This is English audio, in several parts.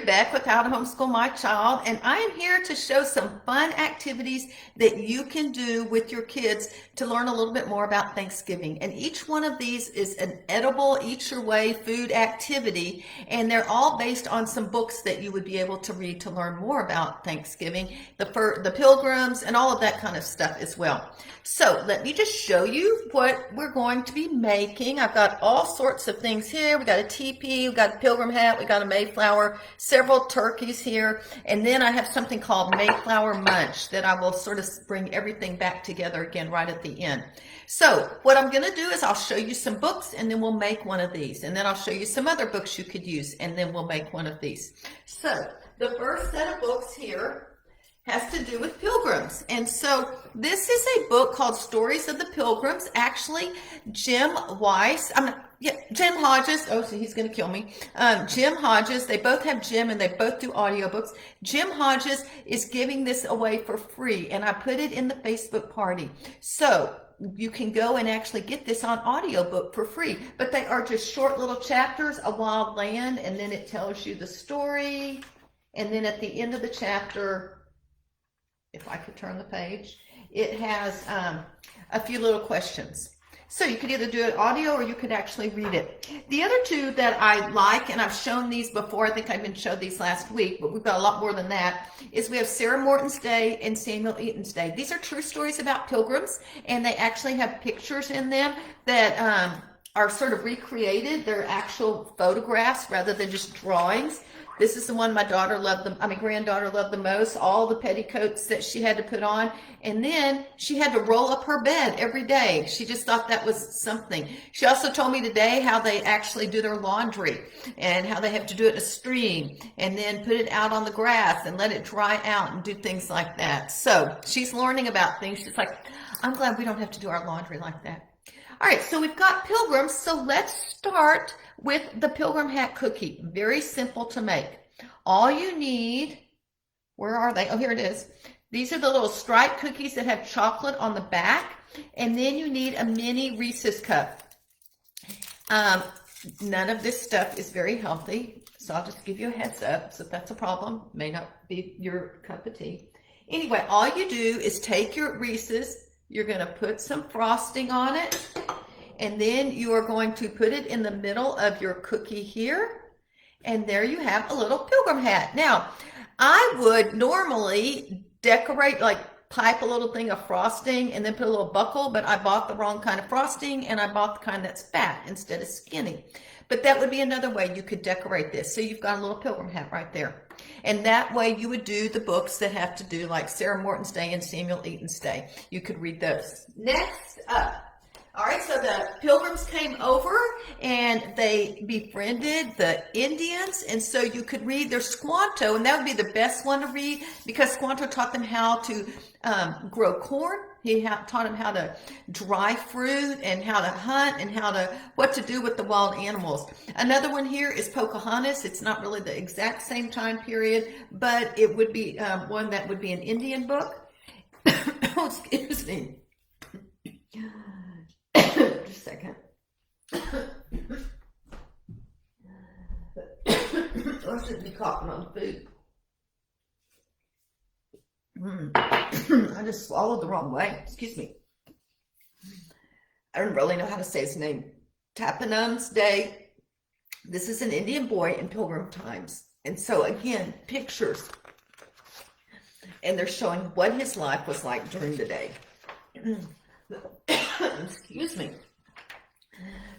Back with How to Homeschool My Child, and I am here to show some fun activities that you can do with your kids to learn a little bit more about Thanksgiving. And each one of these is an edible, eat your way food activity, and they're all based on some books that you would be able to read to learn more about Thanksgiving, the Pilgrims, and all of that kind of stuff as well. So let me just show you what we're going to be making. I've got all sorts of things here. We got a teepee, we got a pilgrim hat, we got a Mayflower, several turkeys here, and then I have something called Mayflower Munch that I will sort of bring everything back together again right at the end. So what I'm going to do is I'll show you some books and then we'll make one of these, and then I'll show you some other books you could use and then we'll make one of these. So the first set of books here has to do with Pilgrims. And so this is a book called Stories of the Pilgrims. Actually, Jim Hodges, oh, so he's going to kill me. Jim Hodges, they both have Jim and they both do audiobooks. Jim Hodges is giving this away for free, and I put it in the Facebook party. So you can go and actually get this on audiobook for free, but they are just short little chapters, A Wild Land, and then it tells you the story. And then at the end of the chapter, if I could turn the page, it has a few little questions. So you could either do it audio or you could actually read it. The other two that I like, and I've shown these before, I think I even showed these last week, but we've got a lot more than that, is we have Sarah Morton's Day and Samuel Eaton's Day. These are true stories about pilgrims, and they actually have pictures in them that are sort of recreated. They're actual photographs rather than just drawings. This is the one my granddaughter loved the most, all the petticoats that she had to put on. And then she had to roll up her bed every day. She just thought that was something. She also told me today how they actually do their laundry and how they have to do it in a stream and then put it out on the grass and let it dry out and do things like that. So she's learning about things. She's like, I'm glad we don't have to do our laundry like that. All right, so we've got pilgrims, so let's start with the pilgrim hat cookie. Very simple to make. All you need, where are they? Oh, here it is. These are the little striped cookies that have chocolate on the back, and then you need a mini Reese's cup. None of this stuff is very healthy, so I'll just give you a heads up. So if that's a problem, may not be your cup of tea. Anyway, all you do is take your Reese's, you're going to put some frosting on it, and then you are going to put it in the middle of your cookie here, and there you have a little pilgrim hat. Now, I would normally decorate, like pipe a little thing of frosting and then put a little buckle, but I bought the wrong kind of frosting, and I bought the kind that's fat instead of skinny. But that would be another way you could decorate this. So you've got a little pilgrim hat right there. And that way you would do the books that have to do like Sarah Morton's Day and Samuel Eaton's Day. You could read those. Next up. All right, so the Pilgrims came over and they befriended the Indians, and so you could read their Squanto, and that would be the best one to read because Squanto taught them how to grow corn. He taught them how to dry fruit and how to hunt and what to do with the wild animals. Another one here is Pocahontas. It's not really the exact same time period, but it would be one that would be an Indian book. Oh, excuse me. Just a second. I shouldn't be coughing on food. I just swallowed the wrong way. Excuse me. I don't really know how to say his name. Tapanum's Day. This is an Indian boy in Pilgrim times. And so again, pictures. And they're showing what his life was like during the day. Excuse me.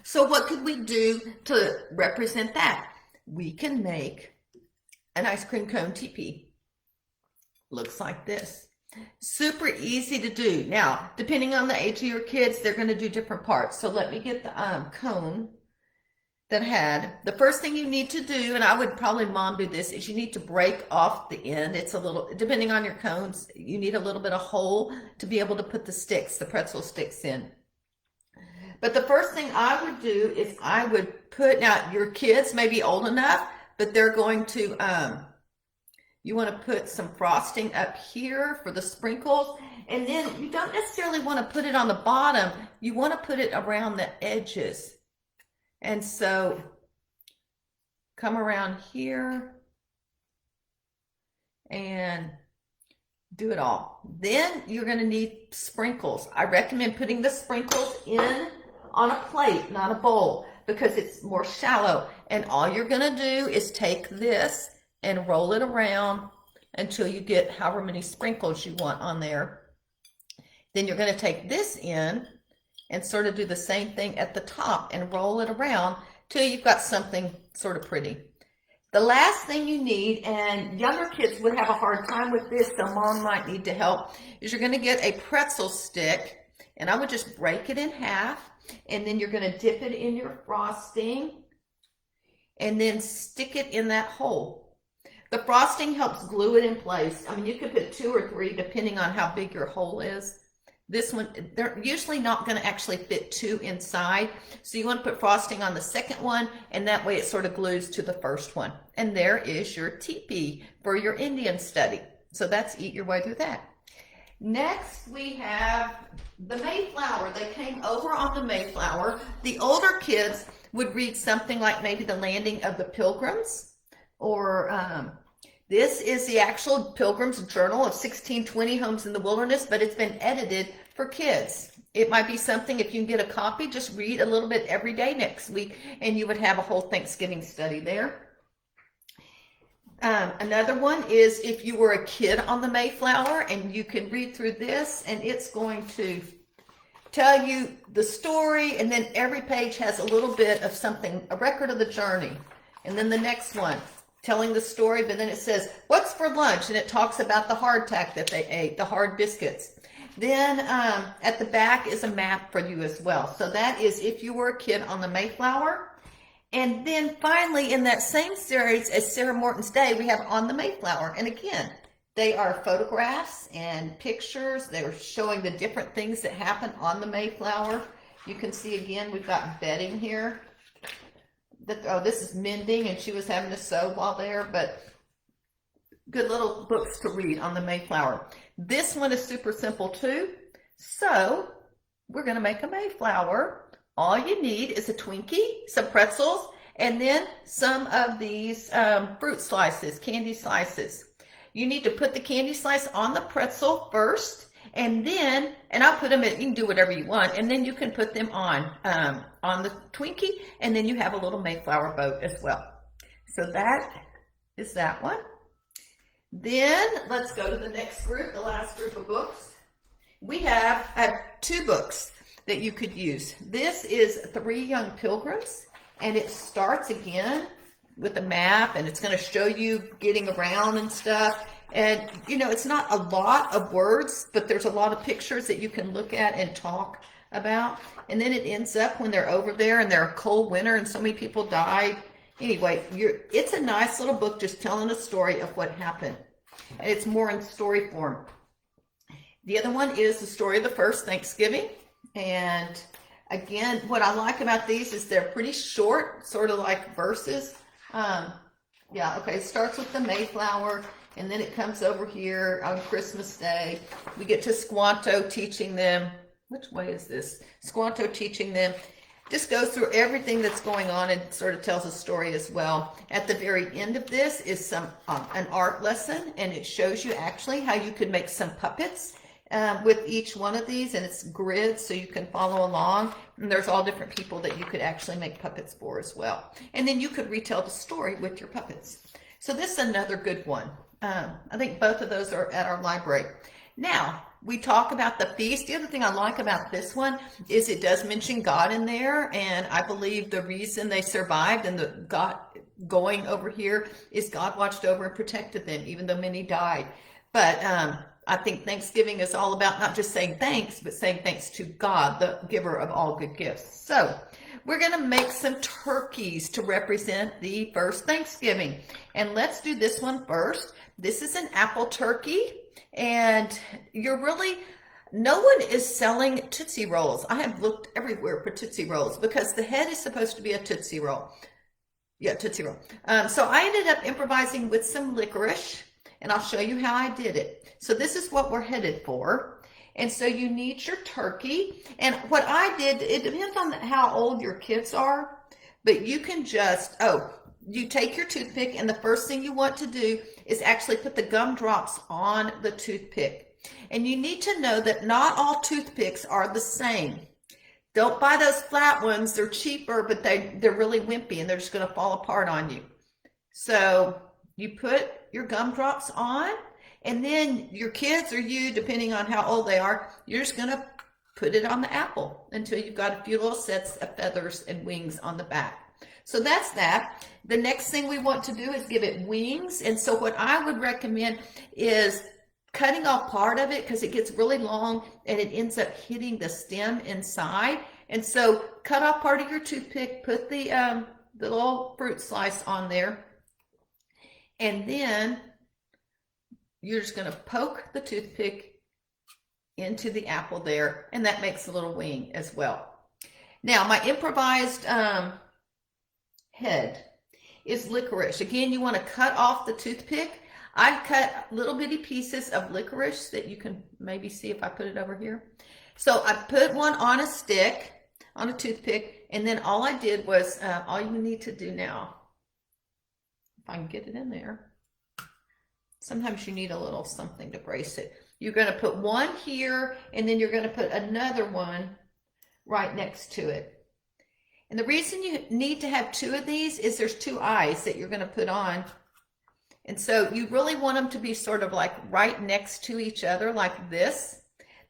So what could we do to represent that? We can make an ice cream cone teepee. Looks like this. Super easy to do. Now, depending on the age of your kids, they're going to do different parts. So let me get the cone that had. The first thing you need to do, and I would probably mom do this, is you need to break off the end. It's a little, depending on your cones, you need a little bit of hole to be able to put the sticks, the pretzel sticks in. But the first thing I would do is I would put, now your kids may be old enough, but they're going to, you want to put some frosting up here for the sprinkles. And then you don't necessarily want to put it on the bottom. You want to put it around the edges. And so come around here and do it all. Then you're going to need sprinkles. I recommend putting the sprinkles in on a plate, not a bowl, because it's more shallow. And all you're going to do is take this and roll it around until you get however many sprinkles you want on there. Then you're going to take this in and sort of do the same thing at the top and roll it around till you've got something sort of pretty. The last thing you need, and younger kids would have a hard time with this, so mom might need to help, is you're going to get a pretzel stick, and I would just break it in half, and then you're going to dip it in your frosting, and then stick it in that hole. The frosting helps glue it in place. I mean, you could put 2 or 3 depending on how big your hole is. This one, they're usually not going to actually fit 2 inside. So you want to put frosting on the second one, and that way it sort of glues to the first one. And there is your teepee for your Indian study. So that's eat your way through that. Next, we have the Mayflower. They came over on the Mayflower. The older kids would read something like maybe the landing of the Pilgrims, or this is the actual Pilgrims Journal of 1620 Homes in the Wilderness, but it's been edited for kids. It might be something, if you can get a copy, just read a little bit every day next week, and you would have a whole Thanksgiving study there. Another one is if you were a kid on the Mayflower, and you can read through this, and it's going to tell you the story, and then every page has a little bit of something, a record of the journey. And then the next one, telling the story, but then it says, what's for lunch? And it talks about the hardtack that they ate, the hard biscuits. Then at the back is a map for you as well. So that is if you were a kid on the Mayflower. And then finally, in that same series as Sarah Morton's Day, we have On the Mayflower. And again, they are photographs and pictures. They're showing the different things that happen on the Mayflower. You can see again, we've got bedding here. This is mending, and she was having to sew while there, but good little books to read on the Mayflower. This one is super simple too. So we're going to make a Mayflower. All you need is a Twinkie, some pretzels, and then some of these fruit slices, candy slices. You need to put the candy slice on the pretzel first, and then, and I'll put them in, you can do whatever you want, and then you can put them on the Twinkie, and then you have a little Mayflower boat as well. So that is that one. Then let's go to the next group, the last group of books. We have 2 books that you could use. This is 3 Young Pilgrims, and it starts again with a map, and it's going to show you getting around and stuff. And, you know, it's not a lot of words, but there's a lot of pictures that you can look at and talk about. And then it ends up when they're over there and they're a cold winter and so many people died. Anyway, it's a nice little book just telling a story of what happened. And it's more in story form. The other one is the story of the first Thanksgiving. And again, what I like about these is they're pretty short, sort of like verses. It starts with the Mayflower. And then it comes over here on Christmas Day. We get to Squanto teaching them. Which way is this? Squanto teaching them. Just goes through everything that's going on and sort of tells a story as well. At the very end of this is an art lesson, and it shows you actually how you could make some puppets with each one of these, and it's grids so you can follow along. And there's all different people that you could actually make puppets for as well. And then you could retell the story with your puppets. So this is another good one. I think both of those are at our library. Now, we talk about the feast. The other thing I like about this one is it does mention God in there, and I believe the reason they survived and the God going over here is God watched over and protected them, even though many died. But I think Thanksgiving is all about not just saying thanks, but saying thanks to God, the giver of all good gifts. So we're going to make some turkeys to represent the first Thanksgiving. And let's do this one first. This is an apple turkey, and no one is selling Tootsie Rolls. I have looked everywhere for Tootsie Rolls because the head is supposed to be a Tootsie Roll. Yeah, Tootsie Roll. So I ended up improvising with some licorice, and I'll show you how I did it. So this is what we're headed for. And so you need your turkey. And what I did, it depends on how old your kids are, but you can just, you take your toothpick, and the first thing you want to do is actually put the gumdrops on the toothpick. And you need to know that not all toothpicks are the same. Don't buy those flat ones. They're cheaper, but they're really wimpy and they're just going to fall apart on you. So you put your gumdrops on, and then your kids or you, depending on how old they are, you're just going to put it on the apple until you've got a few little sets of feathers and wings on the back. So that's that. The next thing we want to do is give it wings. And so what I would recommend is cutting off part of it, because it gets really long and it ends up hitting the stem inside. And so cut off part of your toothpick, put the little fruit slice on there, and then you're just going to poke the toothpick into the apple there, and that makes a little wing as well. Now my improvised head is licorice. Again, you want to cut off the toothpick. I cut little bitty pieces of licorice that you can maybe see if I put it over here. So I put one on a stick, on a toothpick, and then all I did was, all you need to do now, if I can get it in there, sometimes you need a little something to brace it. You're going to put one here, and then you're going to put another one right next to it. And the reason you need to have two of these is there's two eyes that you're going to put on. And so you really want them to be sort of like right next to each other like this.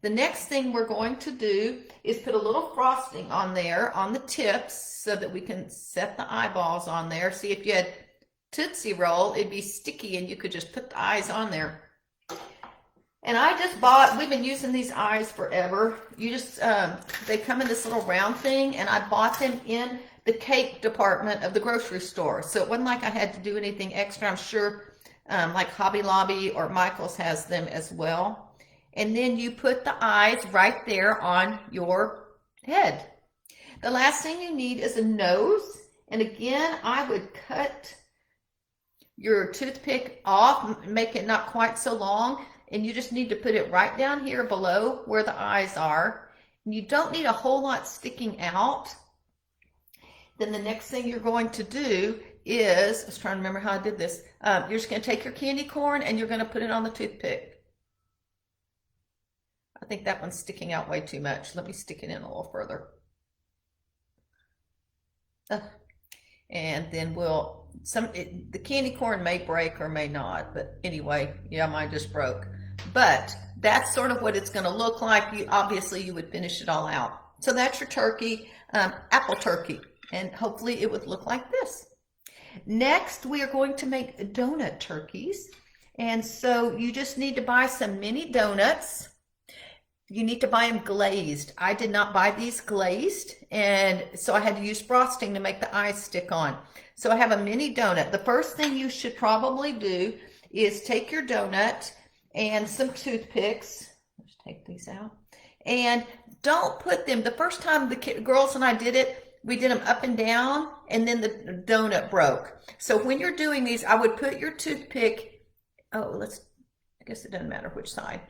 The next thing we're going to do is put a little frosting on there on the tips so that we can set the eyeballs on there. See, if you had Tootsie Roll, it'd be sticky and you could just put the eyes on there. And I just bought, we've been using these eyes forever. You just, they come in this little round thing, and I bought them in the cake department of the grocery store. So it wasn't like I had to do anything extra. I'm sure like Hobby Lobby or Michael's has them as well. And then you put the eyes right there on your head. The last thing you need is a nose. And again, I would cut your toothpick off, make it not quite so long. And you just need to put it right down here below where the eyes are. And you don't need a whole lot sticking out. Then the next thing you're going to do is, I was trying to remember how I did this. You're just going to take your candy corn and you're going to put it on the toothpick. I think that one's sticking out way too much. Let me stick it in a little further. And then the candy corn may break or may not, but anyway, yeah, mine just broke. But that's sort of what it's going to look like. Obviously you would finish it all out. So that's your turkey, apple turkey, and hopefully it would look like this. Next, we are going to make donut turkeys. And so you just need to buy some mini donuts. You need to buy them glazed. I did not buy these glazed, and so I had to use frosting to make the eyes stick on. So I have a mini donut. The first thing you should probably do is take your donut and some toothpicks. Let's take these out. And don't put them, the first time the girls and I did it, we did them up and down, and then the donut broke. So when you're doing these, I would put your toothpick, I guess it doesn't matter which side.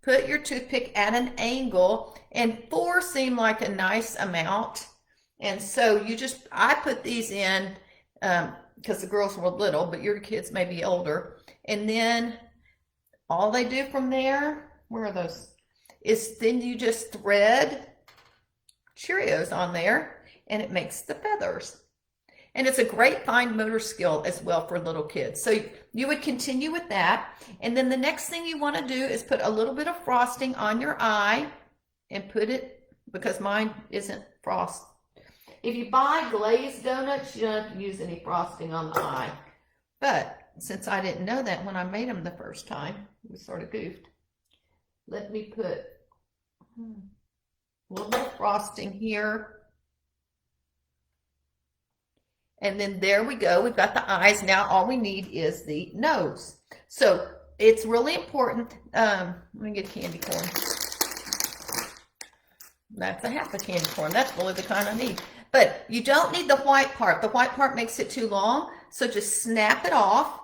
Put your toothpick at an angle, and 4 seem like a nice amount. And so I put these in because the girls were little, but your kids may be older. And then all they do from there, where are those? Is then you just thread Cheerios on there, and it makes the feathers. And it's a great fine motor skill as well for little kids. So you would continue with that. And then the next thing you want to do is put a little bit of frosting on your eye and put it, because mine isn't frost. If you buy glazed donuts, you don't have to use any frosting on the eye. But since I didn't know that when I made them the first time, it was sort of goofed. Let me put a little bit of frosting here. And then there we go. We've got the eyes. Now all we need is the nose. So it's really important. Let me get candy corn. That's a half a candy corn. That's really the kind I need. But you don't need the white part. The white part makes it too long. So just snap it off.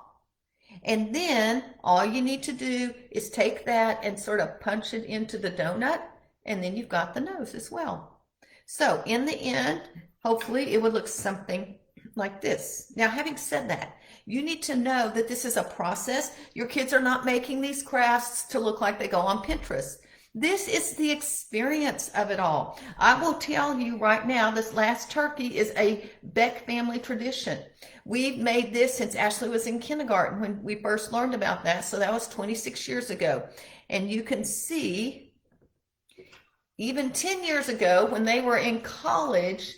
And then all you need to do is take that and sort of punch it into the donut. And then you've got the nose as well. So in the end, hopefully it would look something like this. Now, having said that, you need to know that this is a process. Your kids are not making these crafts to look like they go on Pinterest. This is the experience of it all. I will tell you right now, this last turkey is a Beck family tradition. We've made this since Ashley was in kindergarten when we first learned about that. So that was 26 years ago. And you can see, even 10 years ago when they were in college,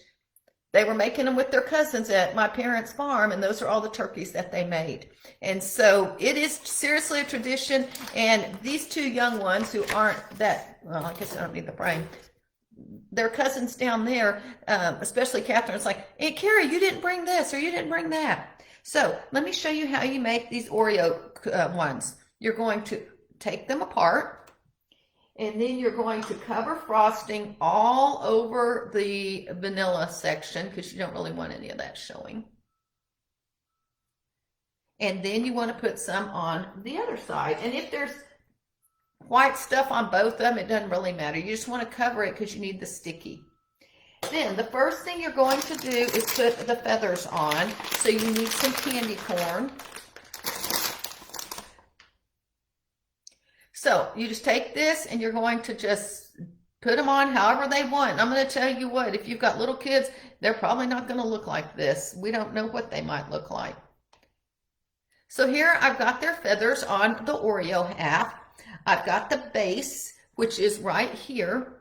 they were making them with their cousins at my parents' farm, and those are all the turkeys that they made. And so it is seriously a tradition, and these two young ones who aren't that, well, I guess I don't need the frame, their cousins down there, especially Catherine's like, hey, Carrie, you didn't bring this or you didn't bring that. So let me show you how you make these Oreo ones. You're going to take them apart, and then you're going to cover frosting all over the vanilla section because you don't really want any of that showing. And then you want to put some on the other side. And if there's white stuff on both of them, it doesn't really matter. You just want to cover it because you need the sticky. Then the first thing you're going to do is put the feathers on. So you need some candy corn. So you just take this and you're going to just put them on however they want. I'm going to tell you what, if you've got little kids, they're probably not going to look like this. We don't know what they might look like. So here I've got their feathers on the Oreo half. I've got the base, which is right here.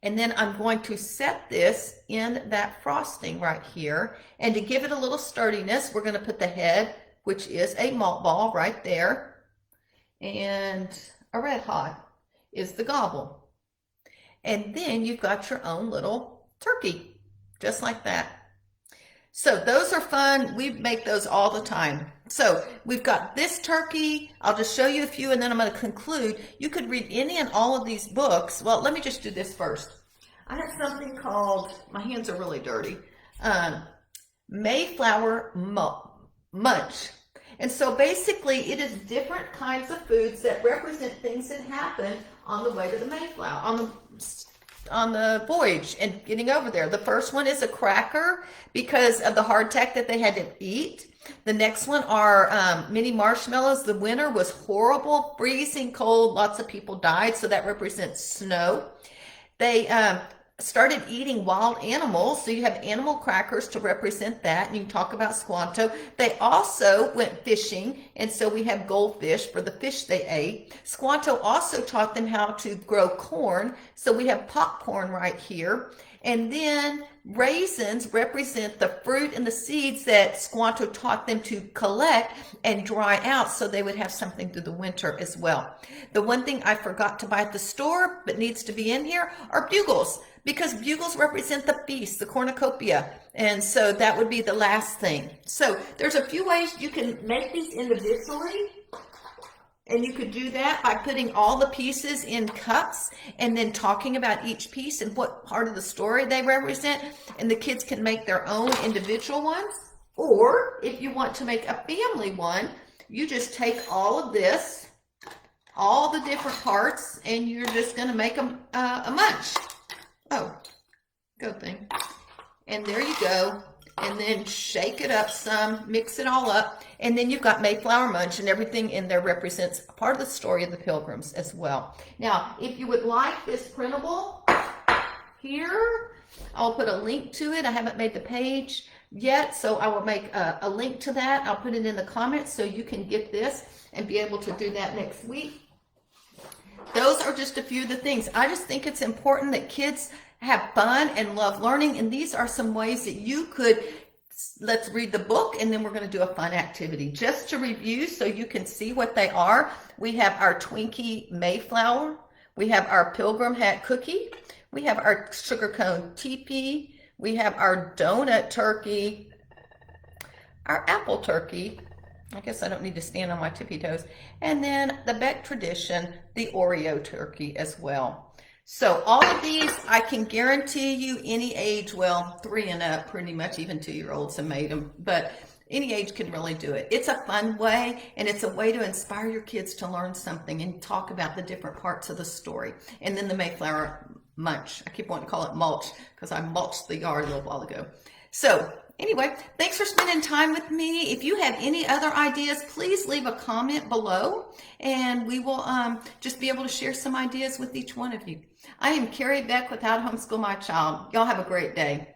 And then I'm going to set this in that frosting right here. And to give it a little sturdiness, we're going to put the head, which is a malt ball right there. And a red hot is the gobble. And then you've got your own little turkey, just like that. So those are fun. We make those all the time. So we've got this turkey. I'll just show you a few and then I'm going to conclude. You could read any and all of these books. Well, let me just do this first. I have something called, my hands are really dirty, Mayflower Munch. And so basically it is different kinds of foods that represent things that happened on the way to the Mayflower, on the voyage and getting over there. The first one is a cracker because of the hardtack that they had to eat. The next one are mini marshmallows. The winter was horrible, freezing cold. Lots of people died, so that represents snow. They started eating wild animals, so you have animal crackers to represent that, and you can talk about Squanto. They also went fishing, and so we have goldfish for the fish they ate. Squanto also taught them how to grow corn, so we have popcorn right here. And then raisins represent the fruit and the seeds that Squanto taught them to collect and dry out so they would have something through the winter as well. The one thing I forgot to buy at the store but needs to be in here are bugles, because bugles represent the feast, the cornucopia. And so that would be the last thing. So there's a few ways you can make these individually. And you could do that by putting all the pieces in cups and then talking about each piece and what part of the story they represent. And the kids can make their own individual ones. Or if you want to make a family one, you just take all of this, all the different parts, and you're just going to make them a munch. Oh, go thing. And there you go. And then shake it up some, mix it all up, and then you've got Mayflower Munch, and everything in there represents a part of the story of the Pilgrims as well. Now, if you would like this printable here, I'll put a link to it. I haven't made the page yet, so I will make a link to that. I'll put it in the comments so you can get this and be able to do that next week. Those are just a few of the things. I just think it's important that kids have fun and love learning, and these are some ways that you could, let's read the book and then we're going to do a fun activity just to review so you can see what they are. We have our Twinkie Mayflower, we have our Pilgrim Hat Cookie, we have our Sugar Cone Teepee, we have our Donut Turkey, our Apple Turkey, I guess I don't need to stand on my tippy toes, and then the Beck Tradition, the Oreo Turkey as well. So all of these, I can guarantee you any age, well, 3 and up, pretty much, even 2-year-olds have made them, but any age can really do it. It's a fun way, and it's a way to inspire your kids to learn something and talk about the different parts of the story. And then the Mayflower Munch. I keep wanting to call it mulch because I mulched the yard a little while ago. So anyway, thanks for spending time with me. If you have any other ideas, please leave a comment below, and we will just be able to share some ideas with each one of you. I am Carrie Beck with How to Homeschool My Child. Y'all have a great day.